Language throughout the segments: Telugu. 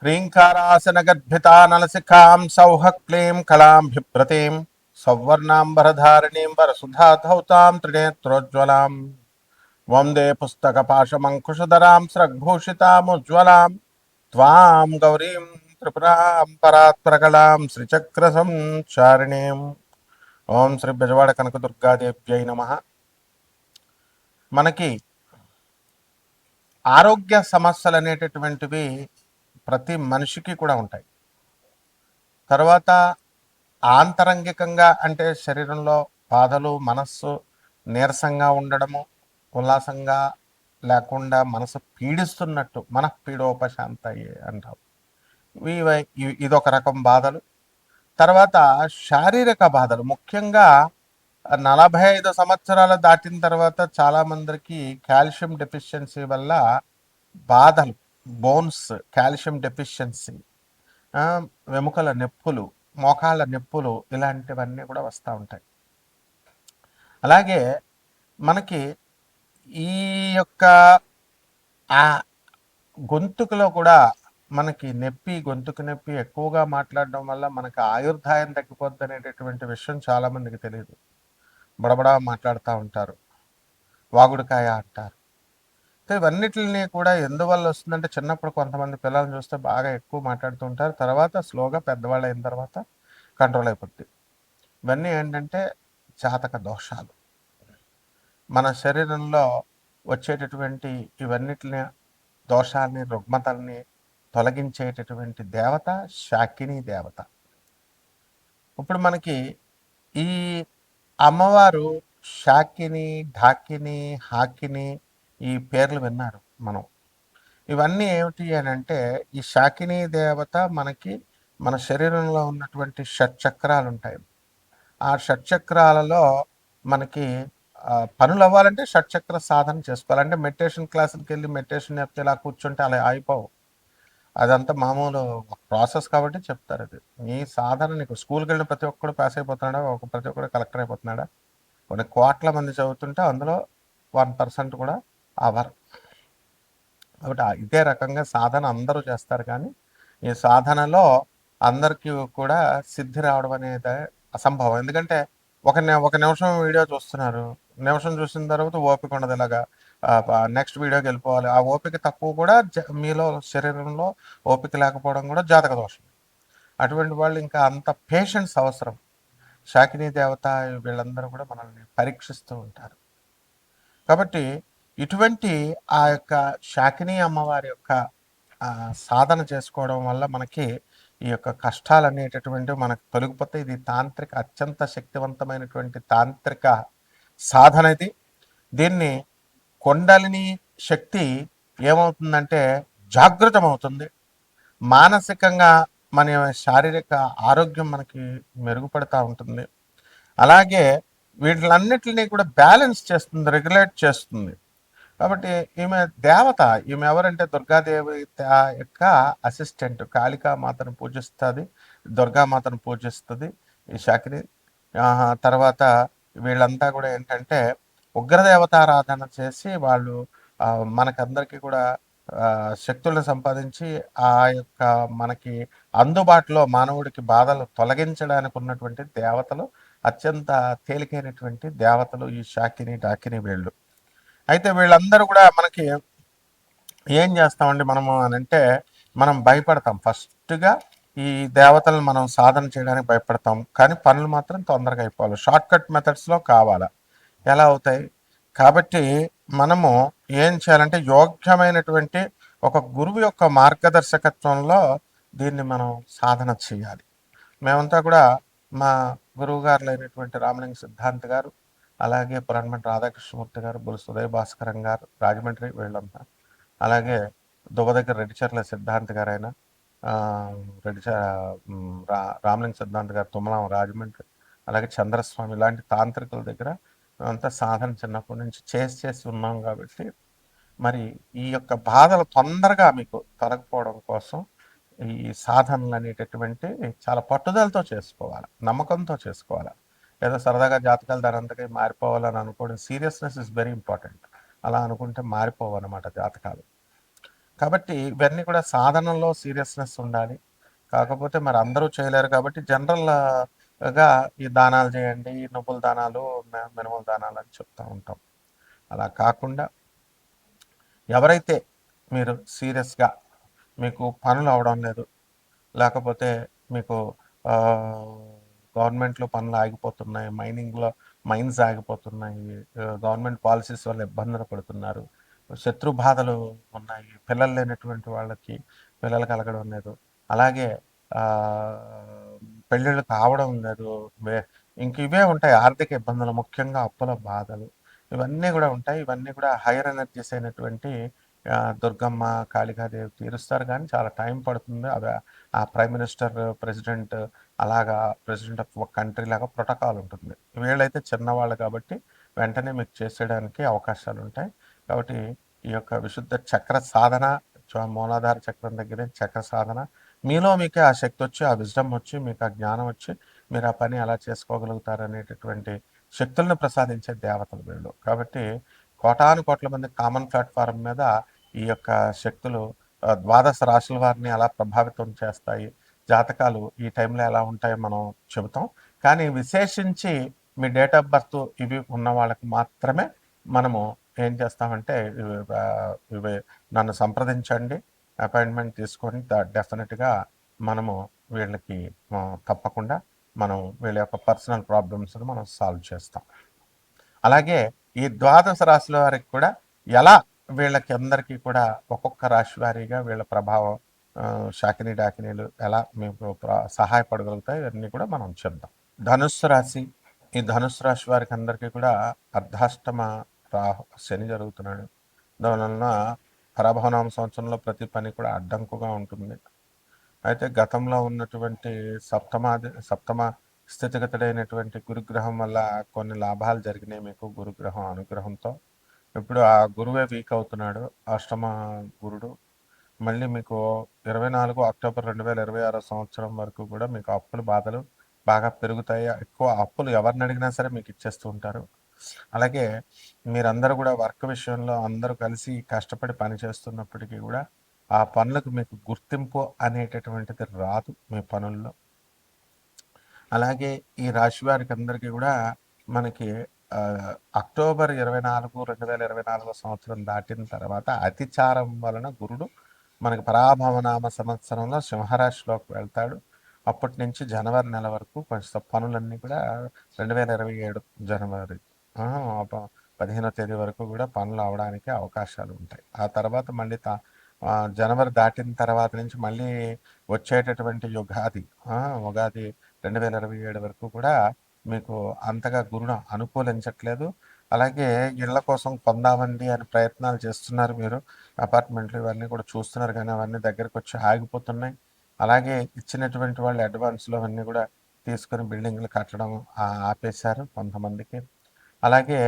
హ్రీంకారాసనగద్భితానలసికాం సౌహ క్లీం కళాం బిభ్రతీం సౌవర్ణాంబరధారిణీం వరసుధాధౌతాం త్రినేత్రోజ్వలాం వందే పుస్తకపాశమంకుశధరాం స్రగ్భూషితాముజ్వలాం త్వాం గౌరీం త్రిపురాం పరాత్పరకలాం శ్రీచక్రసంచారిణీం. ఓం శ్రీ బెజవాడ కనకదుర్గాదేవ్యై నమః. మనకి ఆరోగ్య సమస్యలు అనేటటువంటివి ప్రతి మనిషికి కూడా ఉంటాయి. తర్వాత ఆంతరంగికంగా అంటే శరీరంలో బాధలు, మనస్సు నీరసంగా ఉండడము, ఉల్లాసంగా లేకుండా మనసు పీడిస్తున్నట్టు మనఃపీడోపశాంతయే అంటాం. ఇదొక రకం బాధలు. తర్వాత శారీరక బాధలు, ముఖ్యంగా 45 సంవత్సరాలు దాటిన తర్వాత చాలామందికి కాల్షియం డెఫిషియన్సీ వల్ల బాధలు, బోన్స్ కాల్షియం డెఫిషియన్సీ, వెముకల నొప్పులు, మోకాళ్ళ నొప్పులు, ఇలాంటివన్నీ కూడా వస్తూ ఉంటాయి. అలాగే మనకి ఈ యొక్క గొంతుకులో కూడా మనకి గొంతుకు నొప్పి ఎక్కువగా మాట్లాడడం వల్ల మనకి ఆయుర్దాయం తగ్గిపోద్ది అనేటటువంటి విషయం చాలామందికి తెలియదు. బడబడా మాట్లాడుతూ ఉంటారు, వాగుడుకాయ అంటారు. ఇవన్నిటిని కూడా ఎందువల్ల వస్తుందంటే, చిన్నప్పుడు కొంతమంది పిల్లల్ని చూస్తే బాగా ఎక్కువ మాట్లాడుతూ ఉంటారు, తర్వాత స్లోగా పెద్దవాళ్ళు అయిన తర్వాత కంట్రోల్ అయిపోద్ది. ఇవన్నీ ఏంటంటే జాతక దోషాలు. మన శరీరంలో వచ్చేటటువంటి ఇవన్నిటిని దోషాలని, రుగ్మతల్ని తొలగించేటటువంటి దేవత శాకిని దేవత. ఇప్పుడు మనకి ఈ అమ్మవారు శాకిని, ఢాకిని, హాకిని, ఈ పేర్లు విన్నారు మనం. ఇవన్నీ ఏమిటి అని అంటే, ఈ శాకిని దేవత మనకి మన శరీరంలో ఉన్నటువంటి షట్చక్రాలు ఉంటాయి. ఆ షట్చక్రాలలో మనకి పనులు అవ్వాలంటే షట్చక్ర సాధన చేసుకోవాలంటే మెడిటేషన్ క్లాసులకి వెళ్ళి మెడిటేషన్ చెప్తే ఇలా కూర్చుంటే అలా అయిపోవు. అదంతా మామూలు ప్రాసెస్ కాబట్టి చెప్తారు. అది నీ సాధన, నీకు స్కూల్కి వెళ్ళిన ప్రతి ఒక్కడు పాస్ అయిపోతున్నాడా, ప్రతి ఒక్కడు కలెక్టర్ అయిపోతున్నాడా? కొన్ని కోట్ల మంది చదువుతుంటే అందులో 1% కూడా అవ్వరు. కాబట్టి ఇదే రకంగా సాధన అందరూ చేస్తారు, కానీ ఈ సాధనలో అందరికీ కూడా సిద్ధి రావడం అనేది అసంభవం. ఎందుకంటే ఒక నిమిషం వీడియో చూస్తున్నారు, నిమిషం చూసిన తర్వాత ఓపిక ఉండదు, ఇలాగా నెక్స్ట్ వీడియోకి వెళ్ళిపోవాలి. ఆ ఓపిక తక్కువ కూడా మీలో శరీరంలో ఓపిక లేకపోవడం కూడా జాతక దోషం. అటువంటి వాళ్ళు ఇంకా అంత పేషెన్స్ అవసరం. శాకిని దేవత వీళ్ళందరూ కూడా మనల్ని పరీక్షిస్తూ ఉంటారు. కాబట్టి ఇటువంటి ఆ యొక్క శాకిని అమ్మవారి యొక్క సాధన చేసుకోవడం వల్ల మనకి ఈ యొక్క కష్టాలు అనేటటువంటివి మనకు తొలగిపోతే ఇది తాంత్రిక, అత్యంత శక్తివంతమైనటువంటి తాంత్రిక సాధన ఇది. దీన్ని కొండలిని శక్తి ఏమవుతుందంటే జాగృతమవుతుంది. మానసికంగా మన శారీరక ఆరోగ్యం మనకి మెరుగుపడుతూ ఉంటుంది. అలాగే వీటిలన్నిటిని కూడా బ్యాలెన్స్ చేస్తుంది, రెగ్యులేట్ చేస్తుంది. కాబట్టి ఈమె దేవత, ఈమె ఎవరంటే దుర్గాదేవి యొక్క అసిస్టెంట్. కాళికామాతను పూజిస్తుంది, దుర్గామాతను పూజిస్తుంది ఈ శాకిని. తర్వాత వీళ్ళంతా కూడా ఏంటంటే ఉగ్రదేవతారాధన చేసి వాళ్ళు మనకందరికీ కూడా శక్తులను సంపాదించి ఆ యొక్క మనకి అందుబాటులో మానవుడికి బాధలు తొలగించడానికి ఉన్నటువంటి దేవతలు, అత్యంత తేలికైనటువంటి దేవతలు ఈ శాకిని, డాకిని వీళ్ళు. అయితే వీళ్ళందరూ కూడా మనకి ఏం చేస్తామండి మనము అని అంటే, మనం భయపడతాం. ఫస్ట్గా ఈ దేవతలను మనం సాధన చేయడానికి భయపడతాం, కానీ పనులు మాత్రం తొందరగా అయిపోవాలి. షార్ట్ కట్ మెథడ్స్లో కావాలా, ఎలా అవుతాయి? కాబట్టి మనము ఏం చేయాలంటే, యోగ్యమైనటువంటి ఒక గురువు యొక్క మార్గదర్శకత్వంలో దీన్ని మనం సాధన చేయాలి. మేమంతా కూడా మా గురువు గారు అయినటువంటి రామలింగ సిద్ధాంత్ గారు, అలాగే పురాణమఠ రాధాకృష్ణమూర్తి గారు, బులుసు ఉదయ భాస్కరం గారు రాజమండ్రి, వీళ్ళంతా, అలాగే దువ్వ దగ్గర రెడ్డిచర్ల సిద్ధాంత్ గారు అయినా, రామలింగ సిద్ధాంత్ గారు తుమ్మలం రాజమండ్రి, అలాగే చంద్రస్వామి, ఇలాంటి తాంత్రికుల దగ్గర అంతా సాధన చిన్నప్పటి నుంచి చేసి ఉన్నాం. కాబట్టి మరి ఈ యొక్క బాధలు తొందరగా మీకు తొలగిపోవడం కోసం ఈ సాధనలు అనేటటువంటి చాలా పట్టుదలతో చేసుకోవాలి, నమ్మకంతో చేసుకోవాలి. ఏదో సరదాగా జాతకాలు దానంతకై మారిపోవాలని అనుకోవడం, సీరియస్నెస్ ఇస్ వెరీ ఇంపార్టెంట్. అలా అనుకుంటే మారిపోవన్నమాట జాతకాలు. కాబట్టి ఇవన్నీ కూడా సాధనలో సీరియస్నెస్ ఉండాలి. కాకపోతే మరి అందరూ చేయలేరు కాబట్టి జనరల్‌గా ఈ దానాలు చేయండి, ఈ నువ్వుల దానాలు, మినుముల దానాలు అని చెప్తా ఉంటాం. అలా కాకుండా ఎవరైతే మీరు సీరియస్‌గా మీకు పనులు అవ్వడం లేదు, లేకపోతే మీకు గవర్నమెంట్‌లో పనులు ఆగిపోతున్నాయి, మైన్స్ ఆగిపోతున్నాయి, గవర్నమెంట్ పాలిసీస్ వల్ల ఇబ్బందులు పడుతున్నారు, శత్రు బాధలు ఉన్నాయి, పిల్లలు లేనటువంటి వాళ్ళకి పిల్లలు కలగడం లేదు, అలాగే పెళ్ళిళ్ళు కావడం లేదు, వే ఇంక ఇవే ఉంటాయి ఆర్థిక ఇబ్బందులు, ముఖ్యంగా అప్పుల బాధలు, ఇవన్నీ కూడా ఉంటాయి. ఇవన్నీ కూడా హైయర్ ఎనర్జీస్ అయినటువంటి దుర్గమ్మ, కాళికాదేవి తీరుస్తారు కానీ చాలా టైం పడుతుంది. అవి ఆ ప్రైమ్ మినిస్టర్, ప్రెసిడెంట్, అలాగా ప్రెసిడెంట్ ఆఫ్ ఒక కంట్రీ లాగా ప్రోటోకాల్ ఉంటుంది. వీళ్ళైతే చిన్నవాళ్ళు కాబట్టి వెంటనే మీకు చేసేయడానికి అవకాశాలు ఉంటాయి. కాబట్టి ఈ యొక్క విశుద్ధ చక్ర సాధన, మూలాధార చక్రం దగ్గరే చక్ర సాధన, మీలో మీకే ఆ శక్తి వచ్చి, ఆ విజ్డమ్ వచ్చి, మీకు ఆ జ్ఞానం వచ్చి, మీరు ఆ పని ఎలా చేసుకోగలుగుతారు అనేటటువంటి శక్తులను ప్రసాదించే దేవతలు వీళ్ళు. కాబట్టి కోటాను కోట్ల మంది కామన్ ప్లాట్ఫారం మీద ఈ యొక్క శక్తులు ద్వాదశ రాశుల వారిని ఎలా ప్రభావితం చేస్తాయి, జాతకాలు ఈ టైంలో ఎలా ఉంటాయో మనం చెబుతాం. కానీ విశేషించి మీ డేట్ ఆఫ్ బర్త్ ఇవి ఉన్న వాళ్ళకి మాత్రమే మనము ఏం చేస్తామంటే ఇవి నన్ను సంప్రదించండి, అపాయింట్మెంట్ తీసుకొని డెఫినెట్గా మనము వీళ్ళకి తప్పకుండా మనం వీళ్ళ యొక్క పర్సనల్ ప్రాబ్లమ్స్ని మనం సాల్వ్ చేస్తాం. అలాగే ఈ ద్వాదశ రాశుల వారికి కూడా ఎలా వీళ్ళకి అందరికీ కూడా ఒక్కొక్క రాశి వారీగా వీళ్ళ ప్రభావం, శాకిని డాకినీలు ఎలా మీకు సహాయపడగలుగుతాయి, ఇవన్నీ కూడా మనం చెప్దాం. ధనుస్సు రాశి, ఈ ధనుస్సు రాశి వారికి అందరికీ కూడా అర్ధాష్టమ రాహు శని జరుగుతున్నాడు. దానివలన పరాభవనామ సంవత్సరంలో ప్రతి పని కూడా అడ్డంకుగా ఉంటుంది. అయితే గతంలో ఉన్నటువంటి సప్తమ స్థితిగతుడైనటువంటి గురుగ్రహం వల్ల కొన్ని లాభాలు జరిగినాయి మీకు, గురుగ్రహం అనుగ్రహంతో. ఇప్పుడు ఆ గురువే వీక్ అవుతున్నాడు, అష్టమ గురుడు. మళ్ళీ మీకు 24 అక్టోబర్ 2026 సంవత్సరం వరకు కూడా మీకు అప్పుల బాధలు బాగా పెరుగుతాయి. ఎక్కువ అప్పులు ఎవరిని అడిగినా సరే మీకు ఇచ్చేస్తూ ఉంటారు. అలాగే మీరందరూ కూడా వర్క్ విషయంలో అందరూ కలిసి కష్టపడి పని చేస్తున్నప్పటికీ కూడా ఆ పనులకు మీకు గుర్తింపు అనేటటువంటిది రాదు మీ పనుల్లో. అలాగే ఈ రాశి వారికి అందరికీ కూడా మనకి అక్టోబర్ 24, 2024 సంవత్సరం దాటిన తర్వాత అతిచారం వలన గురుడు మనకి పరాభవనామ సంవత్సరంలో సింహరాశిలోకి వెళ్తాడు. అప్పటి నుంచి జనవరి నెల వరకు కొంచెం పనులన్నీ కూడా 2027 జనవరి 15వ తేదీ వరకు కూడా పనులు అవడానికి అవకాశాలు ఉంటాయి. ఆ తర్వాత మళ్ళీ జనవరి దాటిన తర్వాత నుంచి మళ్ళీ వచ్చేటటువంటి ఉగాది 2027 వరకు కూడా మీకు అంతగా గురుడు అనుకూలించట్లేదు. అలాగే ఇళ్ల కోసం కొందామండి అని ప్రయత్నాలు చేస్తున్నారు మీరు, అపార్ట్మెంట్లు ఇవన్నీ కూడా చూస్తున్నారు కానీ అవన్నీ దగ్గరకు వచ్చి ఆగిపోతున్నాయి. అలాగే ఇచ్చినటువంటి వాళ్ళు అడ్వాన్స్లో అవన్నీ కూడా తీసుకొని బిల్డింగ్లు కట్టడం ఆపేశారు కొంతమందికి. అలాగే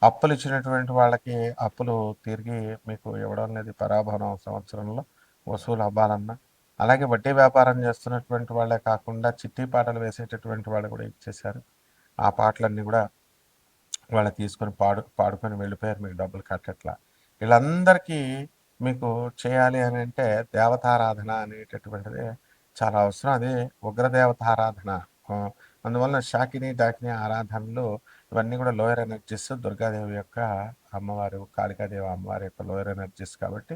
అప్పులు ఇచ్చినటువంటి వాళ్ళకి అప్పులు తిరిగి మీకు ఇవ్వడం లేదు పరాభవనం సంవత్సరంలో, వసూలు అవ్వాలన్నా. అలాగే వడ్డీ వ్యాపారం చేస్తున్నటువంటి వాళ్ళే కాకుండా చిట్టి పాటలు వేసేటటువంటి వాళ్ళు కూడా ఇచ్చేశారు. ఆ పాటలన్నీ కూడా వాళ్ళు తీసుకొని పాడుకొని వెళ్ళిపోయారు, మీకు డబ్బులు కట్టట్లా. వీళ్ళందరికీ మీకు చేయాలి అని అంటే దేవతారాధన అనేటటువంటిది చాలా అవసరం. అది ఉగ్రదేవతారాధన. అందువలన శాకిని డాకిని ఆరాధనలు ఇవన్నీ కూడా లోయర్ ఎనర్జీస్, దుర్గాదేవి యొక్క అమ్మవారు, కాళికాదేవి అమ్మవారి యొక్క లోయర్ ఎనర్జీస్. కాబట్టి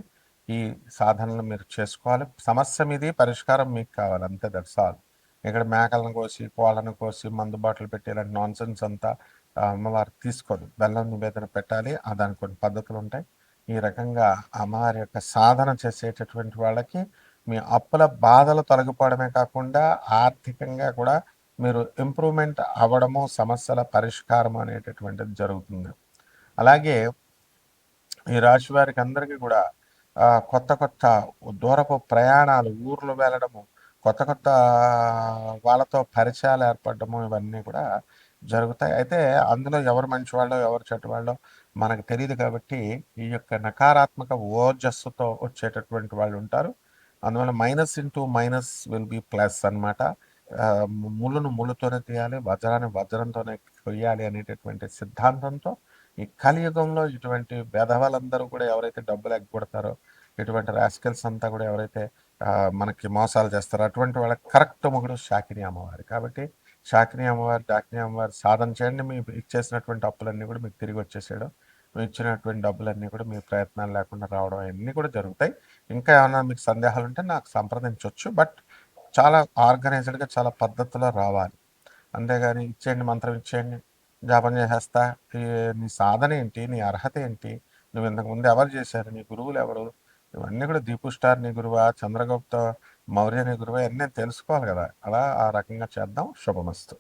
ఈ సాధనలు మీరు చేసుకోవాలి. సమస్య మీది, పరిష్కారం మీకు కావాలి, అంతే, దట్స్ ఆల్. ఇక్కడ మేకలను కోసి, కోళ్ళను కోసి, మందు బాటలు పెట్టి ఇలాంటి నాన్సెన్స్ అంతా అమ్మవారు తీసుకోదు. బెల్లం నివేదన పెట్టాలి, దానికి కొన్ని పద్ధతులు ఉంటాయి. ఈ రకంగా అమ్మవారి యొక్క సాధన చేసేటటువంటి వాళ్ళకి మీ అప్పుల బాధలు తొలగిపోవడమే కాకుండా ఆర్థికంగా కూడా మీరు ఇంప్రూవ్మెంట్ అవ్వడము, సమస్యల పరిష్కారం అనేటటువంటిది జరుగుతుంది. అలాగే ఈ రాశి వారికి అందరికీ కూడా కొత్త కొత్త దూరపు ప్రయాణాలు, ఊర్లు వెళ్ళడము, కొత్త కొత్త వాళ్ళతో పరిచయాలు ఏర్పడము, ఇవన్నీ కూడా జరుగుతాయి. అయితే అందులో ఎవరు మంచివాళ్ళో ఎవరు చెడ్డవాళ్ళో మనకు తెలియదు కాబట్టి ఈ యొక్క నకారాత్మక ఓజస్సుతో వచ్చేటటువంటి వాళ్ళు ఉంటారు. అందువల్ల minus into minus will be plus అనమాట. ముళ్ళును ముళ్ళుతోనే తీయాలి, వజ్రాన్ని వజ్రంతోనే కొయ్యాలి అనేటటువంటి సిద్ధాంతంతో ఈ కలియుగంలో ఇటువంటి వెధవలందరూ కూడా ఎవరైతే డబ్బులు ఎగ్గొడతారో, ఇటువంటి రాస్కెల్స్ అంతా కూడా ఎవరైతే మనకి మోసాలు చేస్తారో అటువంటి వాళ్ళకి కరెక్ట్ మొగుడు శాకిని అమ్మవారి. కాబట్టి శాకిని అమ్మవారి, డాకిని అమ్మవారి సాధన చేయండి. మీ ఇచ్చేసినటువంటి అప్పులన్నీ కూడా మీకు తిరిగి వచ్చేసేయడం, మీరు ఇచ్చినటువంటి డబ్బులన్నీ కూడా మీ ప్రయత్నాలు లేకుండా రావడం అన్నీ కూడా జరుగుతాయి. ఇంకా ఏమన్నా మీకు సందేహాలు ఉంటే నాకు సంప్రదించవచ్చు. బట్ చాలా ఆర్గనైజ్డ్‌గా చాలా పద్ధతిలో రావాలి. అంతేగాని ఇచ్చేయండి, మంత్రం ఇచ్చేయండి, జపం చేసేస్తా, ఈ నీ సాధన ఏంటి? నీ అర్హత ఏంటి? నువ్వు ఇంతకుముందు ఎవరు చేశారు? నీ గురువులు ఎవరు? ఇవన్నీ కూడా దీపు స్టార్ నీ గురువా? చంద్రగుప్త మౌర్య నీ గురువా? ఇవన్నీ తెలుసుకోవాలి కదా! అలా ఆ రకంగా చేద్దాం. శుభమస్తు.